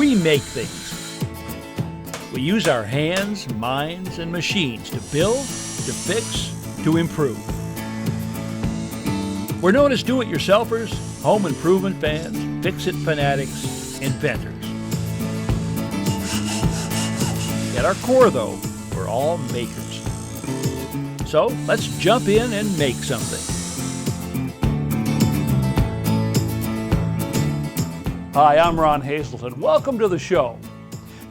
We make things. We use our hands, minds, and machines to build, to fix, to improve. We're known as do-it-yourselfers, home improvement fans, fix-it fanatics, inventors. At our core, though, we're all makers. So let's jump in and make something. Hi, I'm Ron Hazelton. Welcome to the show.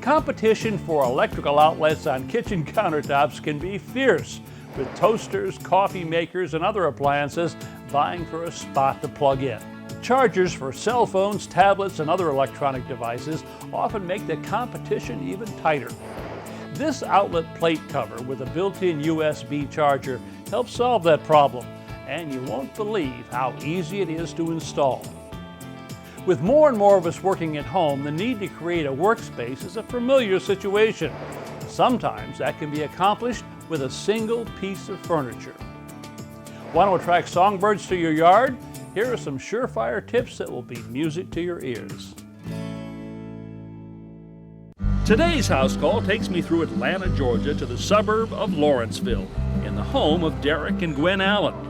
Competition for electrical outlets on kitchen countertops can be fierce, with toasters, coffee makers, and other appliances vying for a spot to plug in. Chargers for cell phones, tablets, and other electronic devices often make the competition even tighter. This outlet plate cover with a built-in USB charger helps solve that problem, and you won't believe how easy it is to install. With more and more of us working at home, the need to create a workspace is a familiar situation. Sometimes that can be accomplished with a single piece of furniture. Want to attract songbirds to your yard? Here are some surefire tips that will be music to your ears. Today's house call takes me through Atlanta, Georgia to the suburb of Lawrenceville, in the home of Derek and Gwen Allen.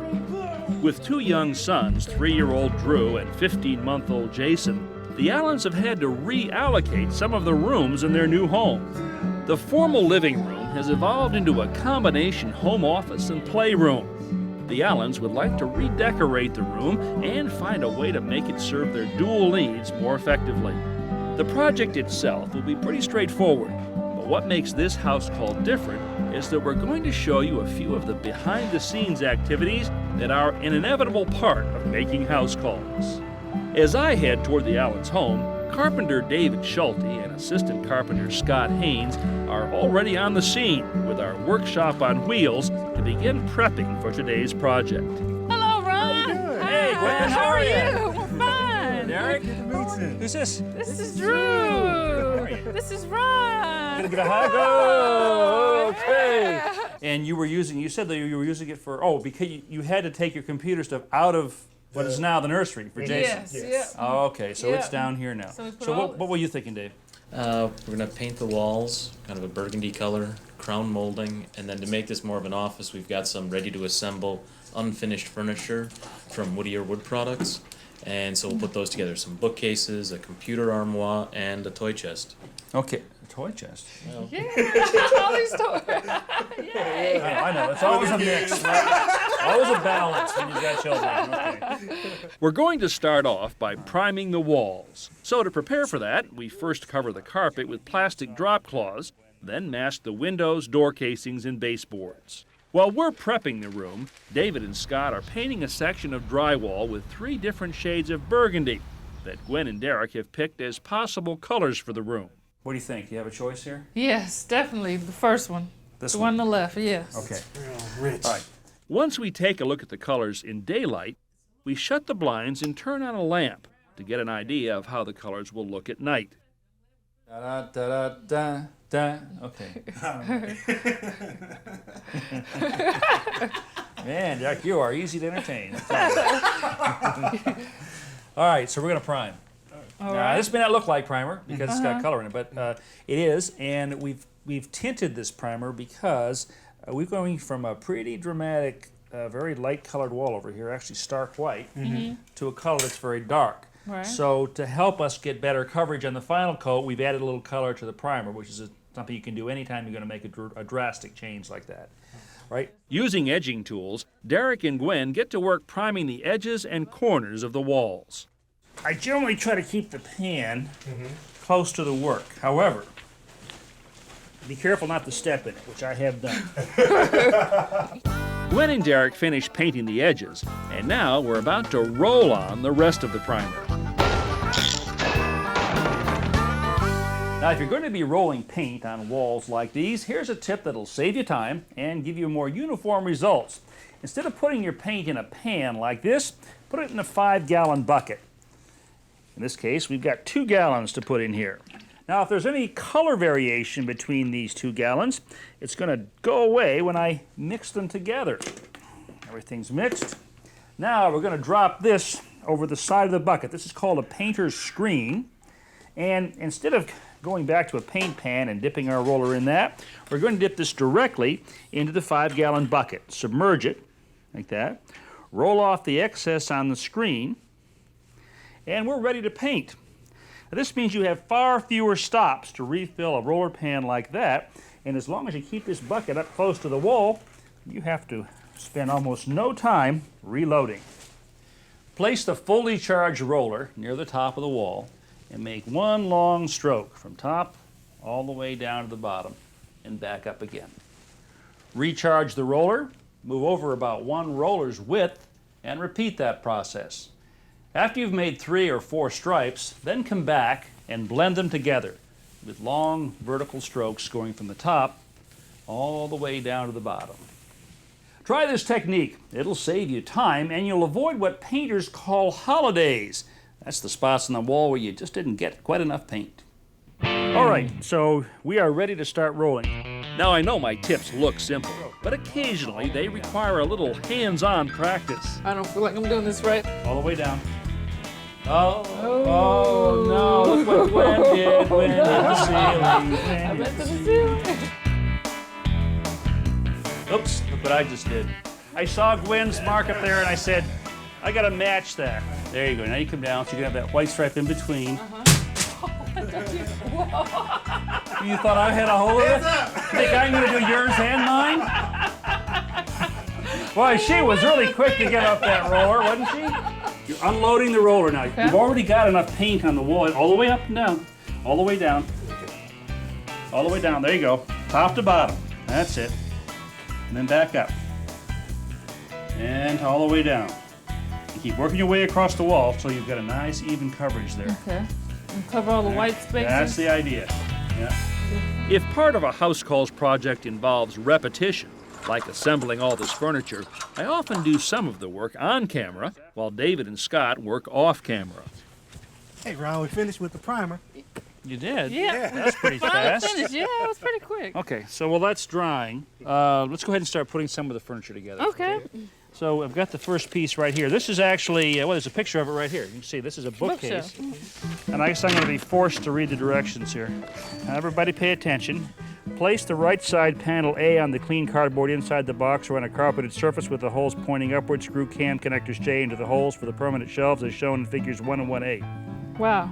With two young sons, 3-year-old Drew and 15-month-old Jason, the Allens have had to reallocate some of the rooms in their new home. The formal living room has evolved into a combination home office and playroom. The Allens would like to redecorate the room and find a way to make it serve their dual needs more effectively. The project itself will be pretty straightforward, but what makes this house call different is that we're going to show you a few of the behind-the-scenes activities that are an inevitable part of making house calls. As I head toward the Allens' home, carpenter David Schulte and assistant carpenter Scott Haynes are already on the scene with our workshop on wheels to begin prepping for today's project. Hello, Ron. Hey, Gwen, how are you? We're fine. Derek? Who's this? This is Drew. This is Ron. Gonna give a hug? Oh, okay. And you said that you were using it for, because you had to take your computer stuff out of what is now the nursery for Jason. Yes. Oh, okay, so it's down here now. So What were you thinking, Dave? We're gonna paint the walls, kind of a burgundy color, crown molding, and then to make this more of an office, we've got some ready to assemble, unfinished furniture from Whittier Wood Products. And so we'll put those together, some bookcases, a computer armoire, and a toy chest. Okay, a toy chest. Well, All these toys. Yay. I know, it's always a mix. Always a balance when you've got children. Okay. We're going to start off by priming the walls. So to prepare for that, we first cover the carpet with plastic drop cloths, then mask the windows, door casings, and baseboards. While we're prepping the room, David and Scott are painting a section of drywall with 3 different shades of burgundy that Gwen and Derek have picked as possible colors for the room. What do you think? Do you have a choice here? Yes, definitely the first one. This The one on the left, yes. Okay. Rich. All right. Once we take a look at the colors in daylight, we shut the blinds and turn on a lamp to get an idea of how the colors will look at night. Da da da da da. Okay. Man, Jack, you are easy to entertain. All right, so we're going to prime. All Now, right. this may not look like primer because it's got color in it, but it is, and we've tinted this primer because we're going from a pretty dramatic, very light-colored wall over here, actually stark white, to a color that's very dark. Right. So to help us get better coverage on the final coat, we've added a little color to the primer, which is something you can do anytime you're going to make a drastic change like that. Right? Using edging tools, Derek and Gwen get to work priming the edges and corners of the walls. I generally try to keep the pan close to the work. However, be careful not to step in it, which I have done. Gwen and Derek finished painting the edges, and now we're about to roll on the rest of the primer. Now, if you're going to be rolling paint on walls like these, here's a tip that'll save you time and give you more uniform results. Instead of putting your paint in a pan like this, put it in a 5-gallon bucket. In this case, we've got 2 gallons to put in here. Now, if there's any color variation between these 2 gallons, it's going to go away when I mix them together. Everything's mixed. Now, we're going to drop this over the side of the bucket. This is called a painter's screen. And instead of going back to a paint pan and dipping our roller in that, we're going to dip this directly into the 5-gallon bucket. Submerge it, like that. Roll off the excess on the screen, and we're ready to paint. Now, this means you have far fewer stops to refill a roller pan like that, and as long as you keep this bucket up close to the wall, you have to spend almost no time reloading. Place the fully charged roller near the top of the wall and make one long stroke from top all the way down to the bottom and back up again. Recharge the roller, move over about 1 roller's width, and repeat that process. After you've made 3 or 4 stripes, then come back and blend them together with long vertical strokes going from the top all the way down to the bottom. Try this technique. It'll save you time, and you'll avoid what painters call holidays. That's the spots on the wall where you just didn't get quite enough paint. All right, so we are ready to start rolling. Now, I know my tips look simple, but occasionally they require a little hands-on practice. I don't feel like I'm doing this right. All the way down. Oh no, look what Gwen did. Gwen hit the ceiling. I went to the ceiling. Oops, look what I just did. I saw Gwen's mark up there and I said, I gotta match that. There you go, now you come down so you can have that white stripe in between. You thought I had a hold of it? You think I'm gonna do yours and mine? Boy, she was really quick to get up that roller, wasn't she? You're unloading the roller now. Okay. You've already got enough paint on the wall, all the way up and down. All the way down. All the way down, there you go. Top to bottom, that's it. And then back up. And all the way down. You keep working your way across the wall so you've got a nice even coverage there. Okay. And cover all the white spaces. That's the idea. Yeah. If part of a house calls project involves repetition, like assembling all this furniture, I often do some of the work on camera while David and Scott work off camera. Hey, Ron, we finished with the primer. You did? Yeah. That's pretty Finally fast. finished. Yeah, it was pretty quick. Okay, so while that's drying, let's go ahead and start putting some of the furniture together. Okay. So I've got the first piece right here. This is actually, well, there's a picture of it right here. You can see this is a bookcase. And I guess I'm going to be forced to read the directions here. Now, everybody pay attention. Place the right side panel A on the clean cardboard inside the box or on a carpeted surface with the holes pointing upward. Screw cam connectors J into the holes for the permanent shelves as shown in figures 1 and 1A. Wow.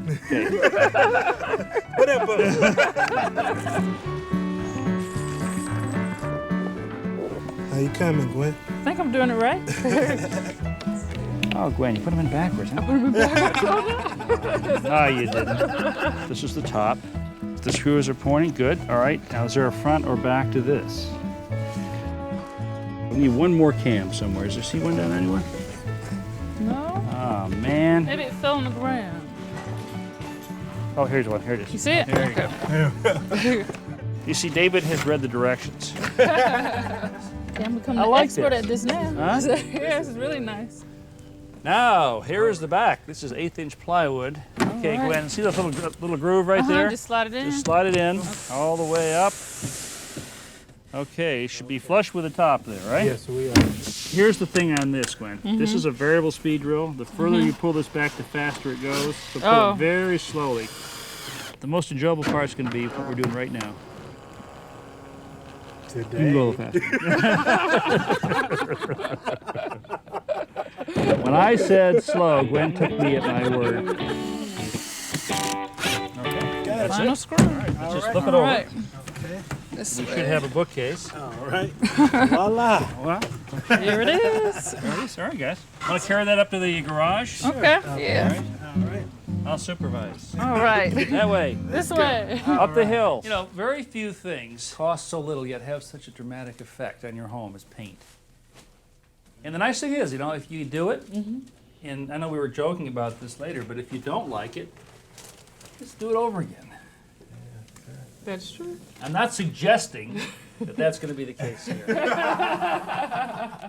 Okay. Whatever. How you coming, Gwen? I think I'm doing it right. Oh, Gwen, you put them in backwards, huh? Put 'em in backwards. No, you didn't. This is the top. The screws are pointing. Good. All right. Now, is there a front or back to this? We need one more cam somewhere. Is there, see one down there anywhere? No. Oh, man. Maybe it fell on the ground. Oh, here's one. Here it is. You see it? There you go. You see, David has read the directions. Yeah, I'm becoming I an like expert this. at this now. Huh? Yeah, this is really nice. Now, here is the back. This is 1/8" plywood. Okay, right. Gwen, see that little groove right there? Just slide it in. Just slide it in all the way up. Okay, should be flush with the top there, right? Yes, we are. Here's the thing on this, Gwen. This is a variable speed drill. The further you pull this back, the faster it goes. So pull Oh. it very slowly. The most enjoyable part is going to be what we're doing right now. You can Today. go a little faster. When I said slow, Gwen took me at my word. Okay, that's Final it. screw. Let's just flip it All over. right. Okay. This We way. should have a bookcase. All right. Voila. Well, Here it is. there it is. All right, guys. Want to carry that up to the garage? Okay. Yeah. All right. I'll supervise. All right. That way. This way. Up the hill. You know, very few things cost so little yet have such a dramatic effect on your home as paint. And the nice thing is, you know, if you do it, and I know we were joking about this later, but if you don't like it, just do it over again. That's true. I'm not suggesting that that's going to be the case here.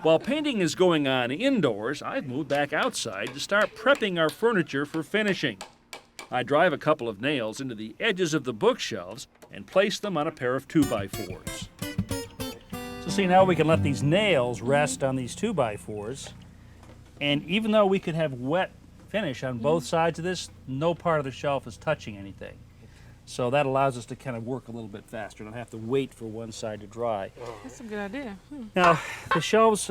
While painting is going on indoors, I've moved back outside to start prepping our furniture for finishing. I drive a couple of nails into the edges of the bookshelves and place them on a pair of 2x4s. So see, now we can let these nails rest on these 2x4s, and even though we could have wet finish on both sides of this, no part of the shelf is touching anything. So that allows us to kind of work a little bit faster. Don't have to wait for one side to dry. That's a good idea. Now, the shelves,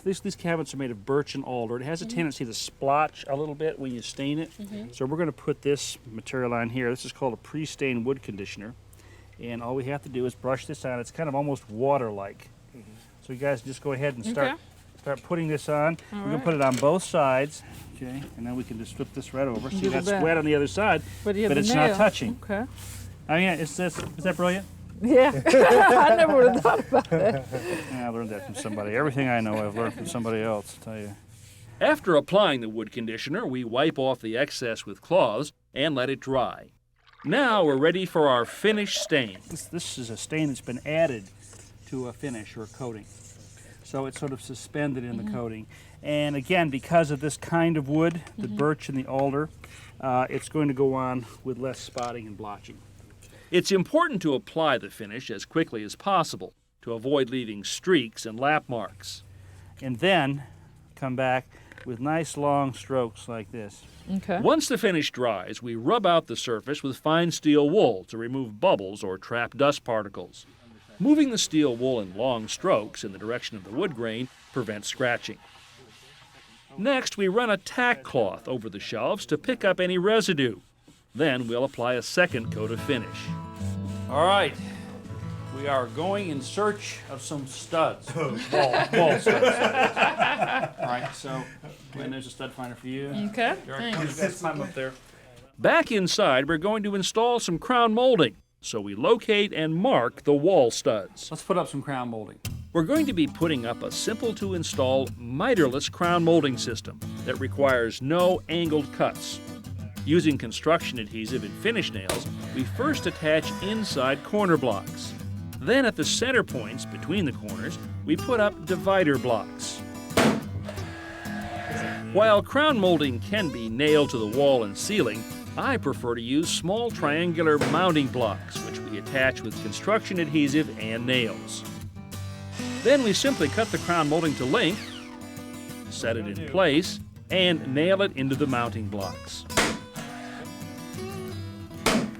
these cabinets are made of birch and alder. It has a tendency to splotch a little bit when you stain it. So we're going to put this material on here. This is called a pre-stained wood conditioner. And all we have to do is brush this on. It's kind of almost water-like. So you guys just go ahead and start putting this on. We're going to put it on both sides. Okay, and then we can just flip this right over. See, that's wet on the other side, but it's not touching. Okay. I mean, is that brilliant? Yeah. I never would have thought about that. Yeah, I learned that from somebody. Everything I know I've learned from somebody else, I'll tell you. After applying the wood conditioner, we wipe off the excess with cloths and let it dry. Now we're ready for our finish stain. This is a stain that's been added to a finish or a coating. So it's sort of suspended in the coating. And again, because of this kind of wood, the birch and the alder, it's going to go on with less spotting and blotching. It's important to apply the finish as quickly as possible to avoid leaving streaks and lap marks. And then come back with nice long strokes like this. Okay. Once the finish dries, we rub out the surface with fine steel wool to remove bubbles or trap dust particles. Moving the steel wool in long strokes in the direction of the wood grain prevents scratching. Next, we run a tack cloth over the shelves to pick up any residue. Then we'll apply a second coat of finish. All right, we are going in search of some studs. Wall studs. All right, so Gwen, there's a stud finder for you. Okay. Derek, you guys climb up there. Back inside, we're going to install some crown molding. So we locate and mark the wall studs. Let's put up some crown molding. We're going to be putting up a simple-to-install miterless crown molding system that requires no angled cuts. Using construction adhesive and finish nails, we first attach inside corner blocks. Then at the center points between the corners, we put up divider blocks. While crown molding can be nailed to the wall and ceiling, I prefer to use small triangular mounting blocks, which we attach with construction adhesive and nails. Then we simply cut the crown molding to length, set it in place, and nail it into the mounting blocks.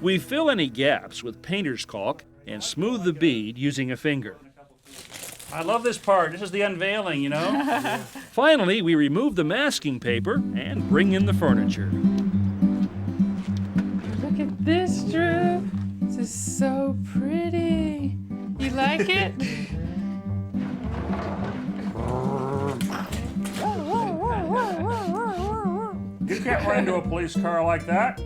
We fill any gaps with painter's caulk and smooth the bead using a finger. I love this part. This is the unveiling, you know? Finally, we remove the masking paper and bring in the furniture. Look at this, Drew. This is so pretty. You like it? You can't run into a police car like that.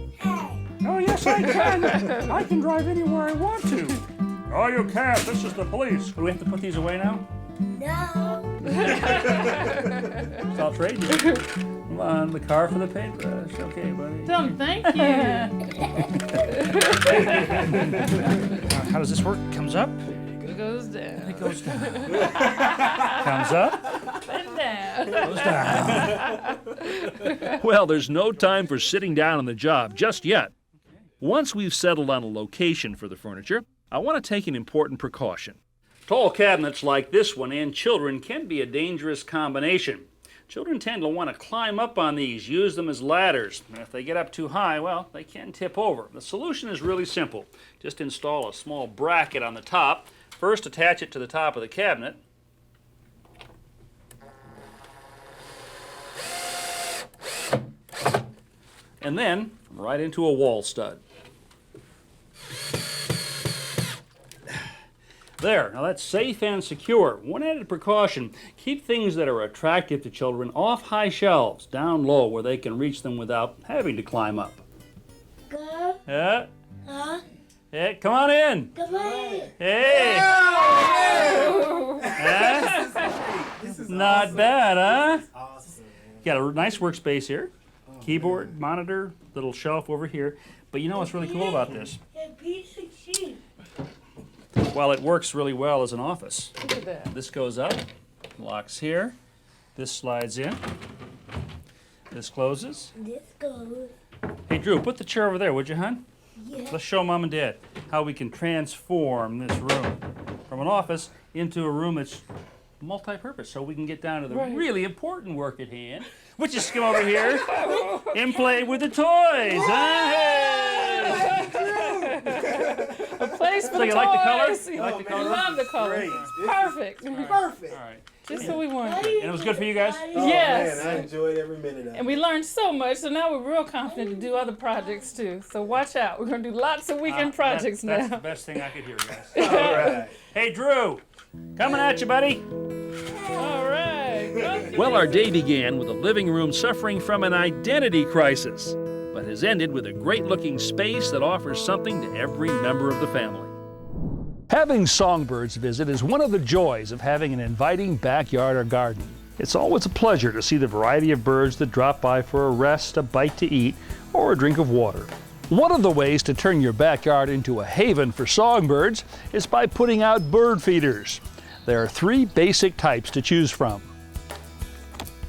Oh, yes, I can. I can drive anywhere I want to. Oh, you can't. This is the police. Do we have to put these away now? No. I'll trade you. Come on, the car for the paintbrush. Okay, buddy. Tell him thank you. How does this work? Comes up? It goes down. It goes down. Comes up? And down. Goes down. Well, there's no time for sitting down on the job just yet. Once we've settled on a location for the furniture, I want to take an important precaution. Tall cabinets like this one and children can be a dangerous combination. Children tend to want to climb up on these, use them as ladders. And if they get up too high, well, they can tip over. The solution is really simple. Just install a small bracket on the top. First, attach it to the top of the cabinet. And then, right into a wall stud. There, now that's safe and secure. One added precaution, keep things that are attractive to children off high shelves, down low where they can reach them without having to climb up. Go. Yeah? Huh? Hey, come on in. Come on. Hey! Huh? Not awesome. bad, huh? Awesome. Got a nice workspace here. Keyboard, monitor, little shelf over here. But you know what's really cool about this? A piece of cheese. Well, it works really well as an office. Look at that. This goes up, locks here. This slides in. This closes. This goes. Hey, Drew, put the chair over there, would you, hon? Yeah. Let's show Mom and Dad how we can transform this room from an office into a room that's multi-purpose, so we can get down to the Right. really important work at hand, Would you come over here and play with the toys? Huh? Hey! A place for So you like the color? toys. You like the color? I love the color. Great. Perfect. Perfect. All right. Just what we wanted. And it was good for you guys? Oh, Yes. man, I enjoyed every minute of it. And we learned so much, so now we're real confident to do other projects too. So watch out. We're going to do lots of weekend projects That's now. the best thing I could hear, guys. All right. Hey, Drew, coming at you, buddy. All right. Okay. Well, our day began with the living room suffering from an identity crisis, but has ended with a great-looking space that offers something to every member of the family. Having songbirds visit is one of the joys of having an inviting backyard or garden. It's always a pleasure to see the variety of birds that drop by for a rest, a bite to eat, or a drink of water. One of the ways to turn your backyard into a haven for songbirds is by putting out bird feeders. There are 3 basic types to choose from.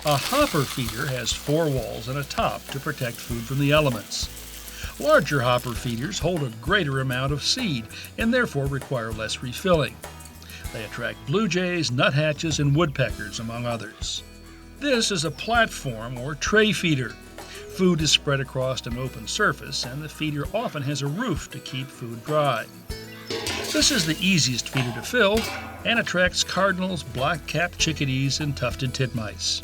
A hopper feeder has 4 walls and a top to protect food from the elements. Larger hopper feeders hold a greater amount of seed and therefore require less refilling. They attract blue jays, nuthatches, and woodpeckers, among others. This is a platform or tray feeder. Food is spread across an open surface, and the feeder often has a roof to keep food dry. This is the easiest feeder to fill and attracts cardinals, black-capped chickadees, and tufted titmice.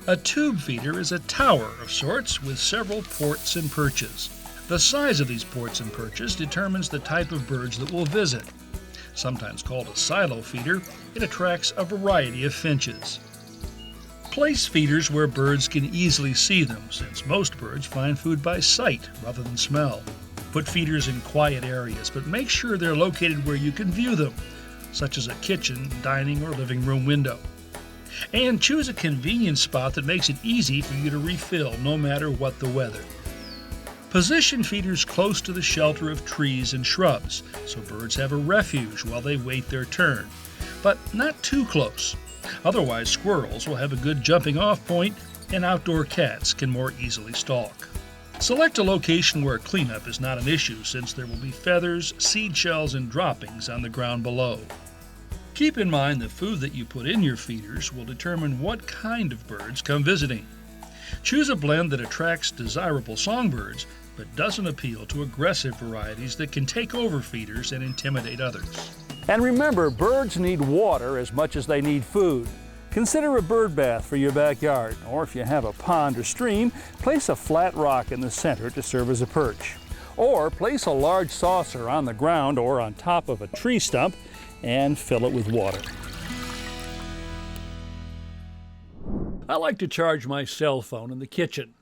A tube feeder is a tower of sorts with several ports and perches. The size of these ports and perches determines the type of birds that will visit. Sometimes called a silo feeder, it attracts a variety of finches. Place feeders where birds can easily see them, since most birds find food by sight rather than smell. Put feeders in quiet areas, but make sure they're located where you can view them, such as a kitchen, dining, or living room window. And choose a convenient spot that makes it easy for you to refill no matter what the weather. Position feeders close to the shelter of trees and shrubs, so birds have a refuge while they wait their turn, but not too close. Otherwise, squirrels will have a good jumping off point and outdoor cats can more easily stalk. Select a location where cleanup is not an issue, since there will be feathers, seed shells, and droppings on the ground below. Keep in mind the food that you put in your feeders will determine what kind of birds come visiting. Choose a blend that attracts desirable songbirds, but doesn't appeal to aggressive varieties that can take over feeders and intimidate others. And remember, birds need water as much as they need food. Consider a bird bath for your backyard, or if you have a pond or stream, place a flat rock in the center to serve as a perch. Or place a large saucer on the ground or on top of a tree stump and fill it with water. I like to charge my cell phone in the kitchen.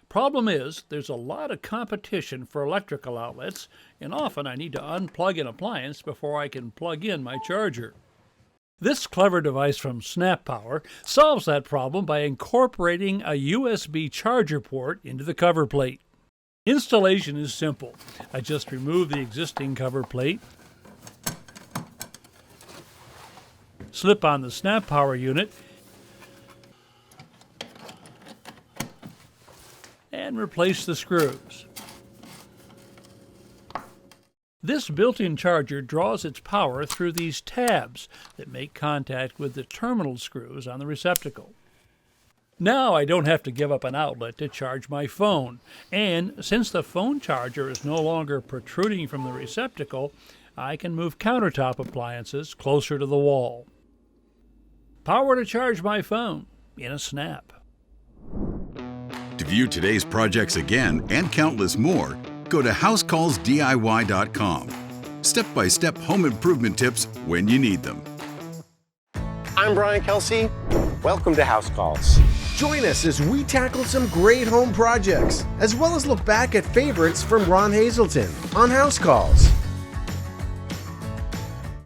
Problem is, there's a lot of competition for electrical outlets, and often I need to unplug an appliance before I can plug in my charger. This clever device from Snap Power solves that problem by incorporating a USB charger port into the cover plate. Installation is simple. I just remove the existing cover plate, slip on the Snap Power unit, and replace the screws. This built-in charger draws its power through these tabs that make contact with the terminal screws on the receptacle. Now I don't have to give up an outlet to charge my phone, and since the phone charger is no longer protruding from the receptacle, I can move countertop appliances closer to the wall. Power to charge my phone in a snap. To view today's projects again and countless more, go to HouseCallsDIY.com. Step-by-step home improvement tips when you need them. I'm Brian Kelsey. Welcome to House Calls. Join us as we tackle some great home projects, as well as look back at favorites from Ron Hazelton on House Calls.